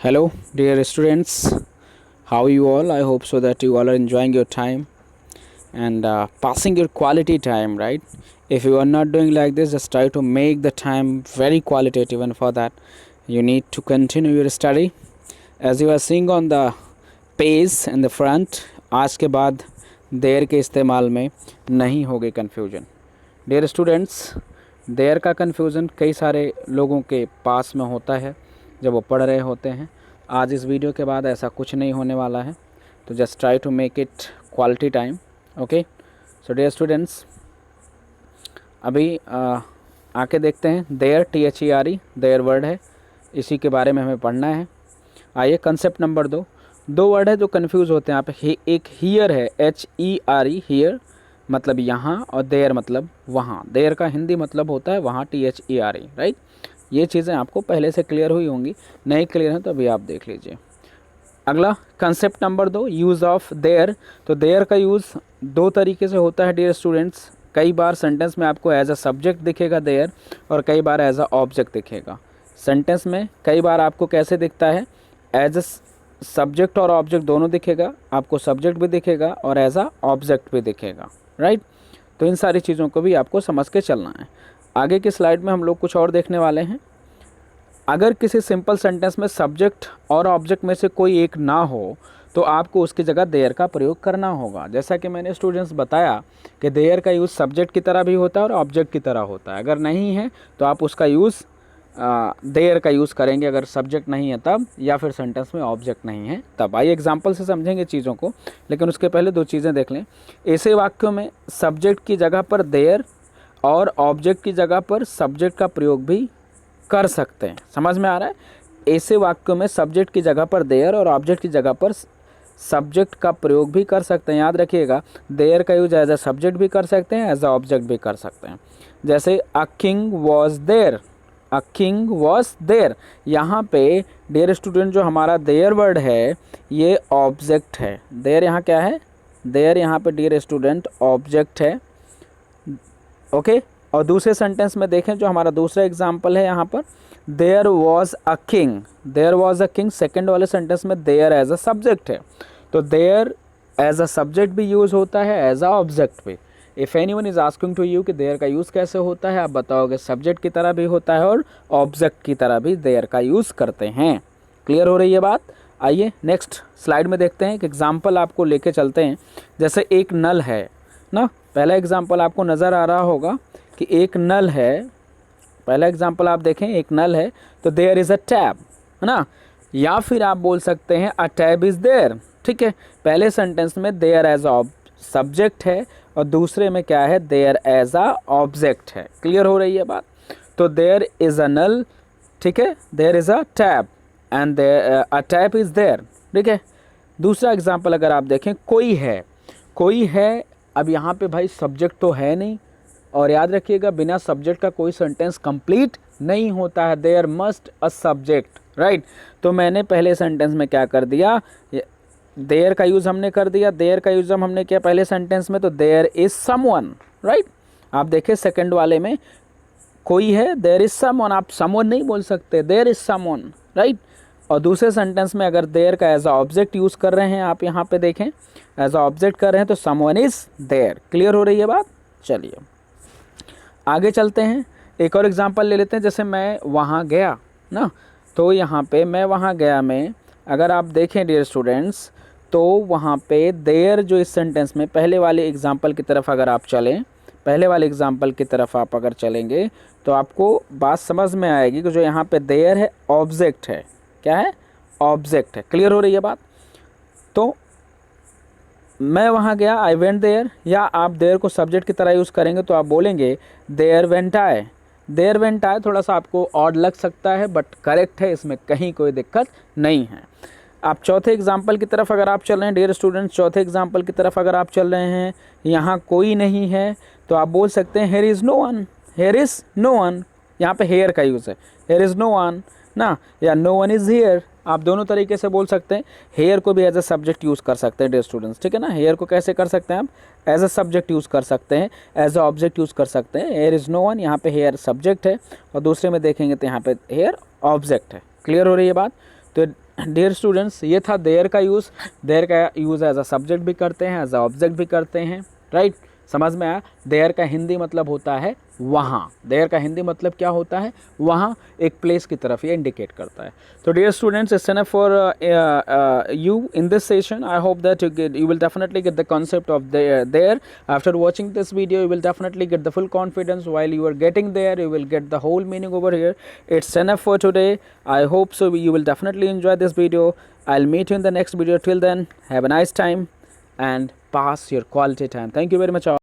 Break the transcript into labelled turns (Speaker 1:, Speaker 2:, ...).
Speaker 1: Hello, dear students. How are you all? I hope so that you all are enjoying your time and passing your quality time, right? If you are not doing like this, just try to make the time very qualitative, and for that, you need to continue your study. As you are seeing on the page in the front, आज के बाद देर के इस्तेमाल में नहीं होगी confusion. Dear students, देर का confusion कई सारे लोगों के पास में होता है जब वो पढ़ रहे होते हैं. आज इस वीडियो के बाद ऐसा कुछ नहीं होने वाला है, तो just try to make it quality time. Okay, so dear students, अभी आके देखते हैं. देयर, THERE, देयर वर्ड है, इसी के बारे में हमें पढ़ना है. आइए, कंसेप्ट नंबर 2. दो वर्ड है जो कन्फ्यूज़ होते हैं यहाँ पे. एक हियर है, HERE, हियर मतलब यहाँ, और देयर मतलब वहाँ. देयर का हिंदी मतलब होता है वहाँ, THERE, राइट. ये चीज़ें आपको पहले से क्लियर हुई होंगी. नहीं क्लियर है तो अभी आप देख लीजिए. अगला concept number 2, use of their. तो देयर का यूज़ दो तरीके से होता है डियर स्टूडेंट्स. कई बार सेंटेंस में आपको एज अ सब्जेक्ट दिखेगा देयर, और कई बार एज अ ऑब्जेक्ट दिखेगा. सेंटेंस में कई बार आपको कैसे दिखता है, एज अ सब्जेक्ट और ऑब्जेक्ट दोनों दिखेगा. आपको सब्जेक्ट भी दिखेगा और एज अ ऑब्जेक्ट भी दिखेगा, राइट. तो इन सारी चीज़ों को भी आपको समझ के चलना है. आगे की स्लाइड में हम लोग कुछ और देखने वाले हैं. अगर किसी सिंपल सेंटेंस में सब्जेक्ट और ऑब्जेक्ट में से कोई एक ना हो तो आपको उसकी जगह देयर का प्रयोग करना होगा. जैसा कि मैंने स्टूडेंट्स बताया कि देयर का यूज़ सब्जेक्ट की तरह भी होता है और ऑब्जेक्ट की तरह होता है. अगर नहीं है तो आप उसका यूज़ देयर का यूज़ करेंगे, अगर सब्जेक्ट नहीं है तब, या फिर सेंटेंस में ऑब्जेक्ट नहीं है तब. आइए एग्जांपल से समझेंगे चीज़ों को, लेकिन उसके पहले दो चीज़ें देख लें. ऐसे वाक्यों में सब्जेक्ट की जगह पर देयर और ऑब्जेक्ट की जगह पर सब्जेक्ट का प्रयोग भी कर सकते हैं. समझ में आ रहा है. ऐसे वाक्यों में सब्जेक्ट की जगह पर देयर और ऑब्जेक्ट की जगह पर सब्जेक्ट का प्रयोग भी कर सकते हैं. याद रखिएगा, देयर का यूज एज अ सब्जेक्ट भी कर सकते हैं, एज अ ऑब्जेक्ट भी कर सकते हैं. जैसे a king was there, a king was there. यहाँ पे डियर स्टूडेंट जो हमारा देयर वर्ड है ये ऑब्जेक्ट है. देयर यहाँ क्या है, देयर यहाँ पे डियर स्टूडेंट ऑब्जेक्ट है. ओके, और दूसरे सेंटेंस में देखें जो हमारा दूसरा एग्जाम्पल है यहाँ पर, there was a king, there was a king. Second वाले सेंटेंस में देयर एज अ सब्जेक्ट है, तो देयर एज अ सब्जेक्ट भी यूज़ होता है, एज अ ऑब्जेक्ट भी. If anyone is asking to you कि देयर का यूज़ कैसे होता है, आप बताओगे सब्जेक्ट की तरह भी होता है और ऑब्जेक्ट की तरह भी देयर का यूज़ करते हैं. क्लियर हो रही है बात. आइए नेक्स्ट स्लाइड में देखते हैं. एक एग्जाम्पल आपको लेके चलते हैं. जैसे एक नल है ना, पहला एग्जाम्पल आपको नज़र आ रहा होगा कि एक नल है. पहला एग्जाम्पल आप देखें, एक नल है तो देयर इज़ अ टैब, है ना. या फिर आप बोल सकते हैं अ टैब इज़ देयर. ठीक है, पहले सेंटेंस में देयर एज अ सब्जेक्ट है और दूसरे में क्या है, देयर एज अ ऑब्जेक्ट है. क्लियर हो रही है बात. तो देयर इज़ अ नल, ठीक है, there is a tab and a tab is there. ठीक है. दूसरा एग्जाम्पल अगर आप देखें, कोई है, कोई है. अब यहाँ पे भाई सब्जेक्ट तो है नहीं, और याद रखिएगा बिना सब्जेक्ट का कोई सेंटेंस कंप्लीट नहीं होता है. There must a subject, right. तो मैंने पहले सेंटेंस में क्या कर दिया, देयर का यूज़ हमने कर दिया. देयर का यूज़ हमने किया पहले सेंटेंस में, तो देयर इज़ समवन, राइट. आप देखें सेकंड वाले में कोई है, देयर इज़ समवन. आप समवन नहीं बोल सकते, देयर इज़ समवन, राइट. और दूसरे सेंटेंस में अगर देयर का एज अ ऑब्जेक्ट यूज़ कर रहे हैं, आप यहाँ पे देखें एज अ ऑब्जेक्ट कर रहे हैं, तो समवन इज़ देयर. क्लियर हो रही है बात. चलिए आगे चलते हैं. एक और एग्जांपल ले लेते हैं. जैसे मैं वहाँ गया ना, तो यहाँ पे मैं वहाँ गया में अगर आप देखें डियर स्टूडेंट्स, तो वहाँ पे देयर जो इस सेंटेंस में पहले वाले एग्जांपल की तरफ अगर आप चलें, पहले वाले एग्जांपल की तरफ आप अगर चलेंगे तो आपको बात समझ में आएगी कि जो यहाँ पे देयर है ऑब्जेक्ट है. क्या है, ऑब्जेक्ट है. क्लियर हो रही है बात. तो मैं वहाँ गया, आई वेंट देयर, या आप देयर को सब्जेक्ट की तरह यूज़ करेंगे तो आप बोलेंगे there went I. There went I थोड़ा सा आपको ऑड लग सकता है, बट करेक्ट है, इसमें कहीं कोई दिक्कत नहीं है. आप चौथे एग्जाम्पल की तरफ अगर आप चल रहे हैं डियर स्टूडेंट्स, चौथे एग्जाम्पल की तरफ अगर आप चल रहे हैं, यहाँ कोई नहीं है, तो आप बोल सकते हैं here is no one, here is no one. यहाँ पे हेयर का यूज़ है, हेयर इज़ नो वन ना, या नो वन इज़ हेयर. आप दोनों तरीके से बोल सकते हैं. हेयर को भी एज अ सब्जेक्ट यूज़ कर सकते हैं डियर स्टूडेंट्स. ठीक है ना. हेयर को कैसे कर सकते हैं आप, एज अ सब्जेक्ट यूज़ कर सकते हैं, एज अ ऑब्जेक्ट यूज़ कर सकते हैं. हेयर इज़ नो वन, यहाँ पे हेयर सब्जेक्ट है, और दूसरे में देखेंगे तो यहाँ पे हेयर ऑब्जेक्ट है. क्लियर हो रही है बात. तो डियर स्टूडेंट्स, ये था देयर का यूज़। देयर का यूज़ एज अ सब्जेक्ट भी करते हैं, एज अ ऑब्जेक्ट भी करते हैं, राइट। समझ में आया। देयर का हिंदी मतलब होता है वहाँ। देयर का हिंदी मतलब क्या होता है? वहाँ, एक प्लेस की तरफ ये इंडिकेट करता है। तो dear students, it's enough for you in this session. I hope that you will definitely get the concept of there. After watching this video, you will definitely get the full confidence. While you are getting there, you will get the whole meaning over here. It's enough for today. I hope so you will definitely enjoy this video. I'll meet you in the next video. Till then, have a nice time and pass your quality time. Thank you very much all.